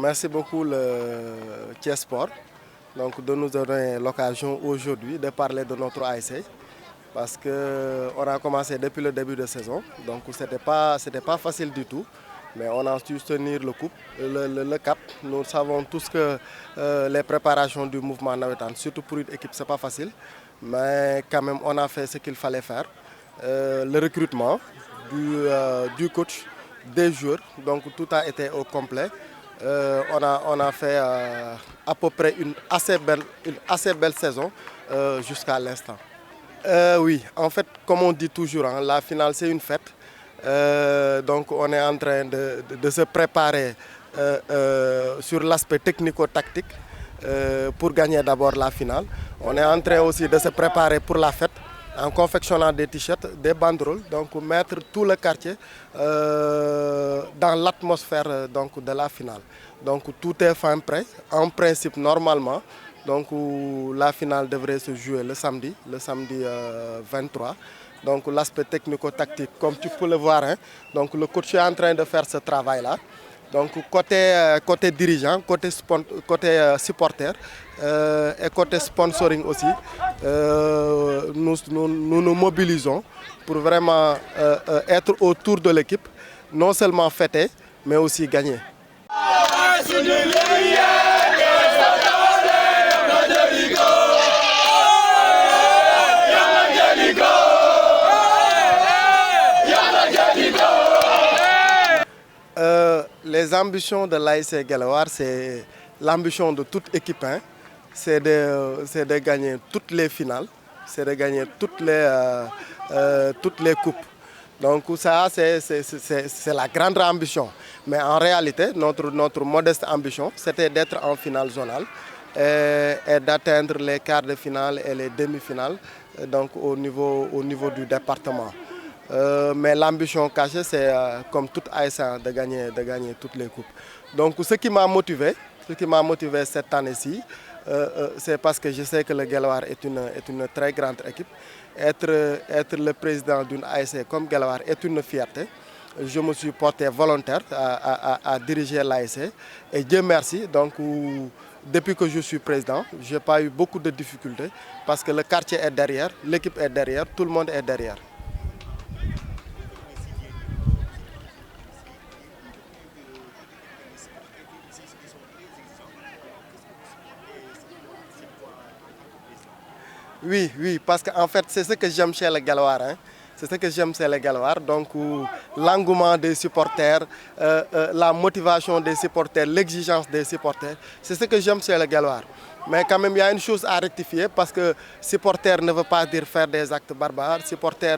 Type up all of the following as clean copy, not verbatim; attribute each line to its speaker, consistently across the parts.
Speaker 1: Merci beaucoup le Thiès Sport donc, de nous donner l'occasion aujourd'hui de parler de notre ASC parce qu'on a commencé depuis le début de saison, donc c'était pas facile du tout, mais on a su tenir le cap. Nous savons tous que les préparations du mouvement navétane, surtout pour une équipe, c'est pas facile, mais quand même on a fait ce qu'il fallait faire. Le recrutement du coach, des joueurs, donc tout a été au complet. On a fait à peu près une assez belle saison jusqu'à l'instant. Oui, en fait, comme on dit toujours, hein, la finale c'est une fête. Donc on est en train de se préparer sur l'aspect technico-tactique pour gagner d'abord la finale. On est en train aussi de se préparer pour la fête en confectionnant des t-shirts, des banderoles, donc mettre tout le quartier dans l'atmosphère de la finale. Donc tout est fin prêt, en principe normalement. Donc la finale devrait se jouer le samedi 23. Donc l'aspect technico-tactique, comme tu peux le voir, hein, donc le coach est en train de faire ce travail-là. Donc côté dirigeant, côté supporter et côté sponsoring aussi, nous mobilisons pour vraiment être autour de l'équipe, non seulement fêter, mais aussi gagner. Les ambitions de l'ASC Guelwaar, c'est l'ambition de toute équipe, hein. C'est de gagner toutes les finales, c'est de gagner toutes les coupes. Donc ça, c'est la grande ambition. Mais en réalité, notre modeste ambition, c'était d'être en finale zonale et d'atteindre les quarts de finale et les demi-finales donc au niveau du département. Mais l'ambition cachée, c'est comme toute ASC de gagner toutes les coupes. Donc ce qui m'a motivé cette année-ci, c'est parce que je sais que le Guelwaar est une très grande équipe. Être le président d'une ASC comme Guelwaar est une fierté. Je me suis porté volontaire à diriger l'ASC et Dieu merci. Donc, depuis que je suis président, je n'ai pas eu beaucoup de difficultés parce que le quartier est derrière, l'équipe est derrière, tout le monde est derrière. Oui, parce qu'en fait, c'est ce que j'aime chez les Guelwaar. Hein. C'est ce que j'aime chez les Guelwaar. Donc, l'engouement des supporters, la motivation des supporters, l'exigence des supporters, c'est ce que j'aime chez les Guelwaar. Mais quand même, il y a une chose à rectifier parce que supporter ne veut pas dire faire des actes barbares. Supporter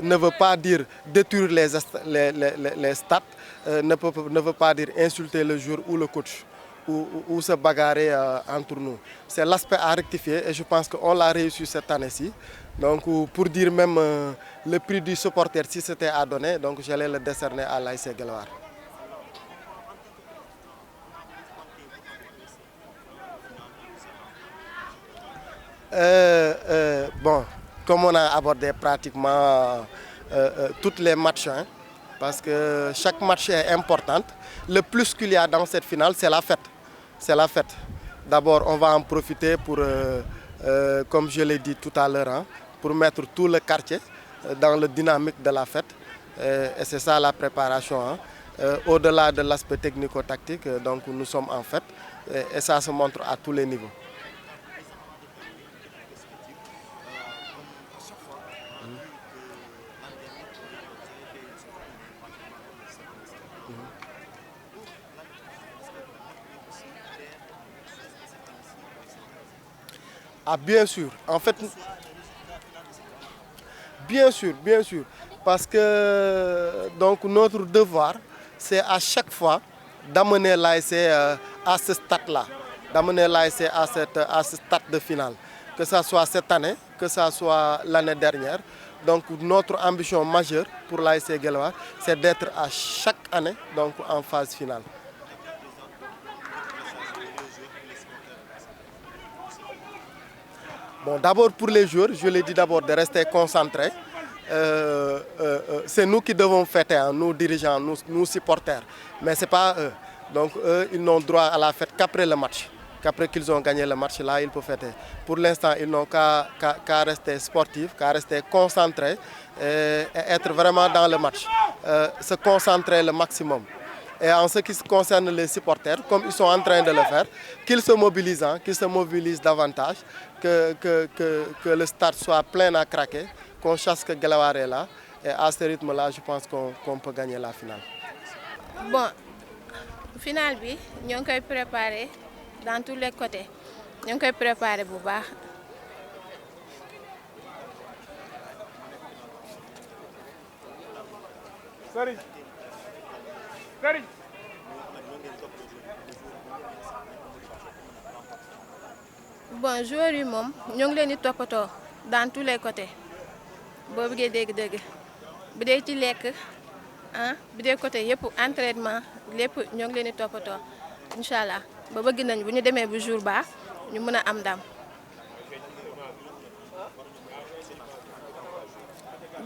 Speaker 1: ne veut pas dire détruire les stats, ne veut pas dire insulter le joueur ou le coach. Ou se bagarrer entre nous. C'est l'aspect à rectifier et je pense qu'on l'a réussi cette année-ci. Donc pour dire même le prix du supporter, si c'était à donner, donc j'allais le décerner à l'ASC Guelwaar. Bon, comme on a abordé pratiquement tous les matchs, hein, parce que chaque match est important, le plus qu'il y a dans cette finale, c'est la fête. C'est la fête. D'abord, on va en profiter pour, comme je l'ai dit tout à l'heure, hein, pour mettre tout le quartier dans le dynamique de la fête. Et c'est ça la préparation. Hein. Au-delà de l'aspect technico-tactique, donc nous sommes en fête et ça se montre à tous les niveaux. Ah, bien sûr. En fait, bien sûr. Parce que donc, notre devoir, c'est à chaque fois d'amener l'ASC à ce stade-là, d'amener l'ASC à ce stade de finale. Que ce soit cette année, que ce soit l'année dernière. Donc notre ambition majeure pour l'ASC Guelwaar, c'est d'être à chaque année donc, en phase finale. Bon, d'abord pour les joueurs, je l'ai dit d'abord de rester concentrés. C'est nous qui devons fêter, hein, nous dirigeants, nous supporters. Mais ce n'est pas eux. Donc eux, ils n'ont droit à la fête qu'après le match. Qu'après qu'ils ont gagné le match, là, ils peuvent fêter. Pour l'instant, ils n'ont qu'à rester sportifs, qu'à rester concentrés et être vraiment dans le match. Se concentrer le maximum. Et en ce qui concerne les supporters, comme ils sont en train de le faire, qu'ils se mobilisent, qu'ils se mobilisent davantage, que le stade soit plein à craquer, qu'on chasse que Guelwaar est là. Et à ce rythme-là, je pense qu'on peut gagner la finale.
Speaker 2: Bon, finale, nous avons préparé dans tous les côtés. Nous avons préparé bu baax. Bon, joueurs yi moom ñoo ngi leen di toppatoo dans tous les côtés boo bëggee dégg-dégg bu dee ci lekk bu dee côté yëpp entraînement lépp ñoo ngi leen di toppatoo incha allah ba bëgg nañ bu ñu demee bu jour ba ñu mën a am ndam.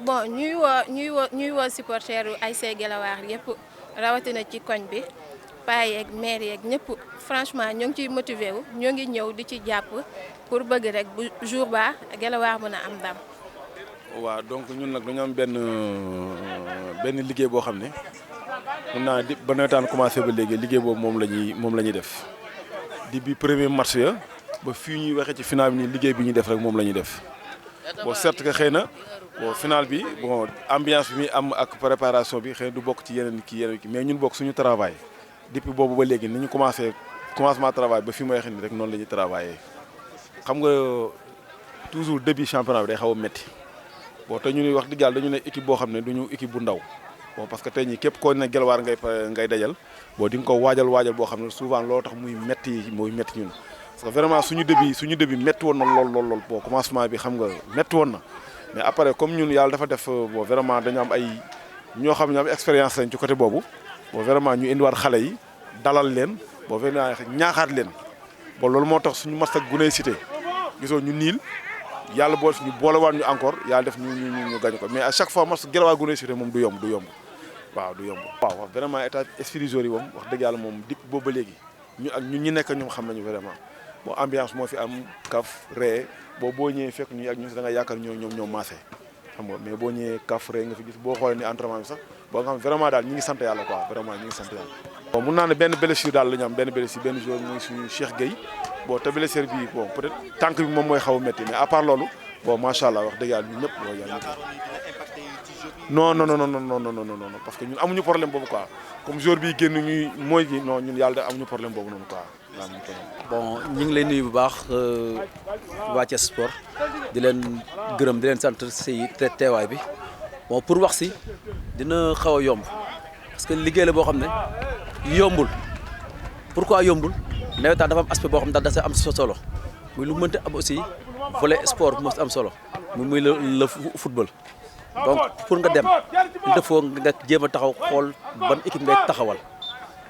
Speaker 2: Bon ñuy woo supporteru ASC Guelwaar yëpp rawatina ci koñ bi paa yeeg maire yeeg ñëpp franchement ñoo ngi ciy motivé wu ñoo ngi ñëw di ci jàpp pour bëgg rek bu jour ba Guelwaar mën a am ndam.
Speaker 3: waaw donc ñun nag dañoo am benn liggéey boo xam ne mun naa di ba nawetaan commencé ba léegi liggéey boobu moom la ñuy def depuis premier match ya ba fii ñuy waxee ci final bi nii liggéey bi ñuy def rek moom la ñuy def bon certes que xëy na bon final bi bon ambiance bi muy am ak préparation bi xëy na du bokk ci yeneen ki mais ñun bokk suñu travail depuis boobu ba léegi ni ñu commencement travail ba fi may waxee nii rek noonu la ñuy travailler xam nga toujours début championnat bi day xaw a métti. bon te ñu ni wax dëgg yàlla dañu ne équipe boo xam ne duñu équipe bu ndaw bon parce que tey ñii képp koo ne Guelwaar ngay dajal bon di nga ko waajal boo xam ne souvent loolu tax muy métti ñun parce que vraiment suñu début métti woon na lool bon commencement bi xam nga métti woon na mais après comme ñun yàlla dafa def bon vraiment dañu am ay ñoo xam ne am expérience lañ ci côté boobu bon vraiment ñu indiwaat xale yi dalal leen bon vraiment ñaaxaat leen bon loolu moo tax suñu match ak Guney Cité gisoo ñu niil yàlla boole fi ñu boolewaat ñu encore yàlla def ñu gañ ko mais à chaque fois match Guelwaar Guney Cité moom du yomb waaw du yomb. waaw vraiment état esprit joueur yi moom wax dëgg yàlla moom dip boobu ba léegi ñun ñi nekk ñoom xam nañu vraiment bon ambiance moo fi am kaf ree boo ñëwee fekk ñu ak ñun da nga yaakaar ñoom maase xam nga mais boo ñëwee kaf ree nga fi gis boo xoolee ni entraînement bi sax boo nga xam vraiment daal ñi ngi sant yàlla quoi vraiment ñi ngi sant yàlla. bon mun naa ne benn blessure daal la ñu am benn joueur muy suñu Cheikh Gueye bon te blessure bi bon peut-être tànk bi moom mooy xaw a métti mais à part loolu bon macha allah wax dëgg yàlla ñun ñëpp boo yàlla non parce que ñun amuñu problème boobu quoi comme joueur bi génn ñun yàlla amuñu problème boobu noonu quoi.
Speaker 4: bon ñu ngi lay nuyu bu baax waa Thiès Sport di leen gërëm di leen sant si teewaay bi bon pour wax si dina xaw a yomb parce que liggéey la boo xam ne yombul pourquoi yombul nawetaan dafa am aspect boo xam ne dafa am solo muy lu mënta am aussi volet sport moo am solo muy le football donc pour nga dem il faut nga jéem a taxaw xool ban équipe ngay taxawal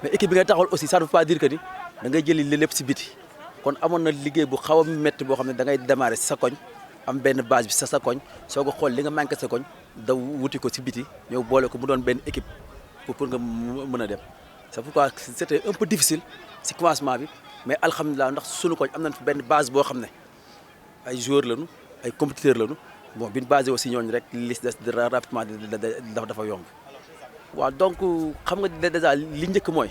Speaker 4: mais équipe bi ngay taxawal aussi ça ne veut pas dire que ni da ngay jëli lépp si biti kon amoon na liggéey bu xaw a métti boo xam ne da ngay démarrer sa koñ am benn base bi sa koñ soo ko xool li nga manqué sa koñ daw wuti ko si biti ñëw boole ko mu doon benn équipe pour nga mën a dem c'est pourquoi c'était un peu difficile si commencement bi mais alhamdulilah ndax sunu koñ am nañ fi benn base boo xam ne ay joueurs lañu ay compétiteurs lañu bon bi ñu basé aussi ñooñu rek li des rapidement dafa yomb waaw donc xam nga déjà li njëkk mooy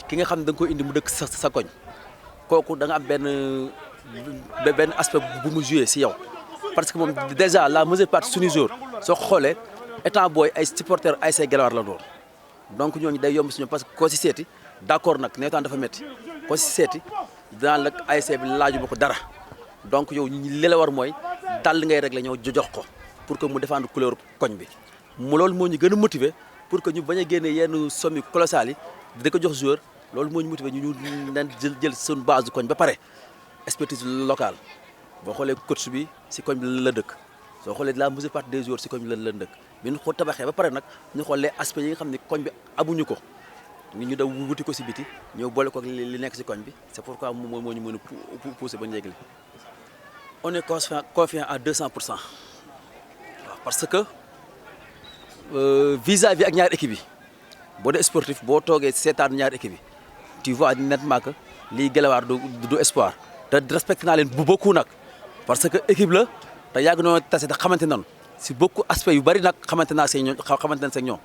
Speaker 4: ki nga xam ne da nga koy indi mu dëkk sa koñ kooku da nga am benn aspect bu mu joué si yow parce que moom déjà la majeure partie suñu jour soo xoolee état booy ay supporters ASC Guelwaar la doon donc ñooñu day yomb si ñoom parce que koo si seeti d'accord nag nawetaan dafa métti koo si seeti dinaan la ASC bi laaju ma ko dara donc yow li la war mooy dal ngay régler ñëw jox ko pour que mu défendre couleur koñ bi mu loolu moo ñu gën a motiver pour que ñu bañ a génne yenn somme colossales yi di ko jox joueur loolu moo ñu motiver ñu naan jël suñu base koñ ba pare expertise locale boo xoolee coach bi si koñ bi la dëkk soo xoolee la majeure partie des joueurs si koñ bi la dëkk bi ñu ko tabaxee ba pare nag ñu xool les aspects yi nga xam ne koñ bi amuñu ko ñu daw wuti ko si biti ñëw boole ko li nekk si koñ bi c'est pourquoi moo ñu mën a pousser ba njëg li on est confiant à 200%. Parce que vis-à-vis ak ñaari équipe yi boo dee sportif boo toogee seetaan ñaari équipe yi tu vois nettement que lii Guelwaar du espoir te respecté naa leen bu beaucoup nag parce que équipe la te yàgg noo tase te xamante nañu si beaucoup aspect yu bari nag xamante naa see ñoom xamante nañ seeg ñoom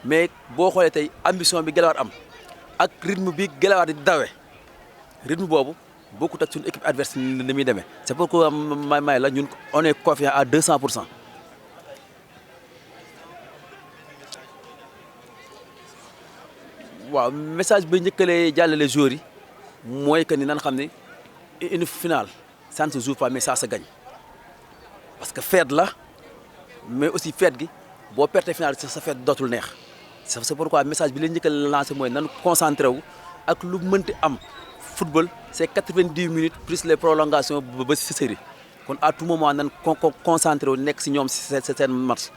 Speaker 4: mais boo xoolee tey ambition bi Guelwaar am ak rythme bi Guelwaar di dawee rythme boobu bokkut ak suñu équipe adverse ni muy demee c'est pourquoi may la ñun on est confiant à 200%. waaw message bi njëkkalee jàllale joueurs yi mooy que ni nan xam ne une finale ça ne se joue pas mais ça se gagne parce que fête la mais aussi fête gi boo perte finale sa fête dootul neex c'est pourquoi message bi leen njëkk a lancé mooy nan concentré wu ak lu mënti am football c'est 90 minutes plus les prolongations ba si série kon à tout moment nan concentré wu nekk si ñoom si seen match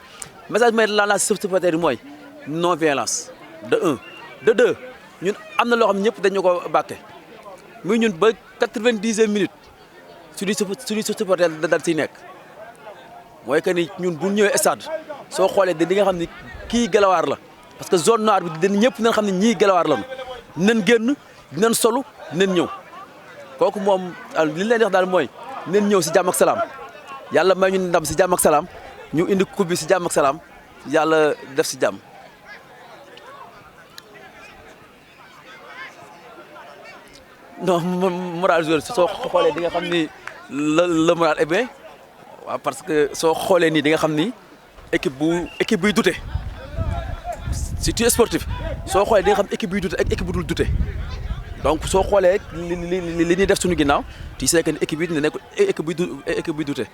Speaker 4: message bi may lancé supporters yi mooy non violence de 1. de 2 ñun am na loo xam ñëpp dañu ko bàkke muy ñun ba 90e minute suñuy supporter dal siy nekk mooy que ni ñun bu ñëwee stade soo xoolee di nga xam ni kii Guelwaar la parce que zone noire bi dañ ñëpp dinañ xam ne ñii Guelwaar lañu dinañ génn dinañ solu dinañ ñëw kooku moom li leen di wax daal mooy dinañ ñëw si jàmm ak salaam yàlla may ñu ndam si jàmm ak salaam ñu indi coupe bi si jàmm ak salaam yàlla def si jàmm. non moral joueur soo xoolee di nga xam ni le moral est bien waaw parce que soo xoolee nii di nga xam ni équipe buy dute si tu es sportif soo xoolee di nga xam équipe buy dute ak équipe bu dul dute donc soo xoolee li ñuy def suñu ginnaaw tu sais que ni équipe bi dina nekk équipe buy dute.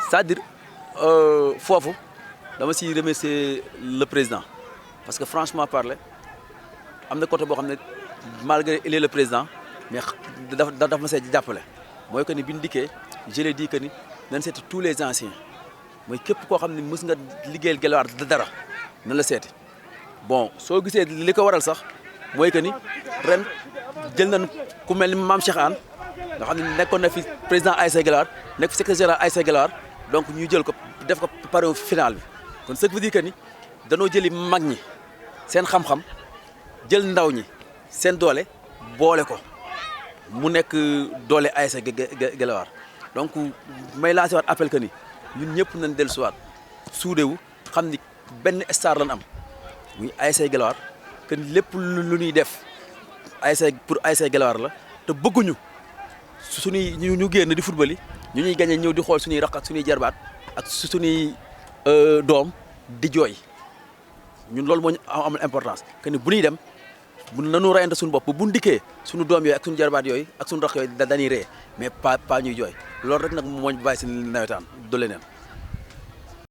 Speaker 4: c'est-à-dire foofu dama siy remercier le président. parce que franchement parler am na côté boo xam ne malgré il est le président mais dafa ma see jàppale mooy que ni bi ñu dikkee je l'ai dit que ni nañ seeti tous les anciens mooy képp koo xam ne mës nga liggéeyal Guelwaar dara na la seeti bon soo gisee li ko waral sax mooy que ni ren jël nañ ku mel ni Mame Cheikh Anne nga xam ne nekkoon na fi président ASC Guelwaar nekk fi secrétaire général ASC Guelwaar donc ñu jël ko def ko parrain final bi kon ce qui veut dire que ni danoo jëli mag ñi seen xam-xam jël ndaw ñi seen doole boole ko mu nekk doole ASC Guelwaar donc may lancé waat appel que ni ñun ñëpp nañ dellusiwaat suudewu xam ni benn star lan am muy ASC Guelwaar que lépp lu ñuy def ASC pour ASC Guelwaar la te bëgguñu suñuy ñu génn di football yi ñu ñuy gagné ñëw di xool suñuy raq ak suñuy jarbaat ak suñuy doom di jooy ñun loolu moo ñu amul importance que ni bu ñuy dem bu nanu reyante suñu bopp bu ñu dikkee suñu doom yooyu ak suñu jarbaat yooyu ak suñu raq yooyu dañuy ree mais pas ñuy jooy loolu rek nag moo ñu bàyyi si nawetaan du leneen